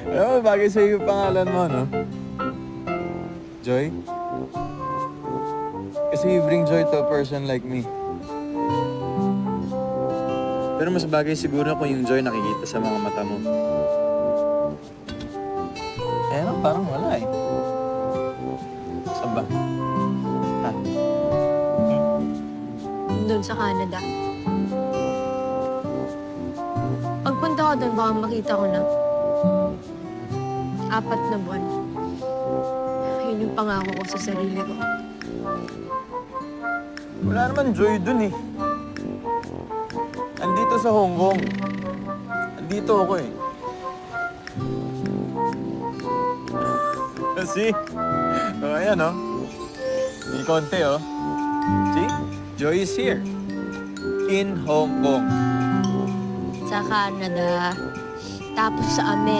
Alam mo, bagay sa'yo yung pangalan mo, no? Joy? Kasi you bring joy to a person like me. Pero mas bagay siguro kung yung joy nakikita sa mga mata mo. Eh, no, parang wala eh. Saan ba? Ha? Doon sa Canada. Pagpunta ko doon, baka makita ko na 4 na buwan. Yun yung pangako ko sa sarili ko. Wala naman joy dun eh. Andito sa Hong Kong. Andito ako eh. See? Oh, ayan oh. May konti oh. See? Joy is here. In Hong Kong. Sa Canada, tapos sa Amerika.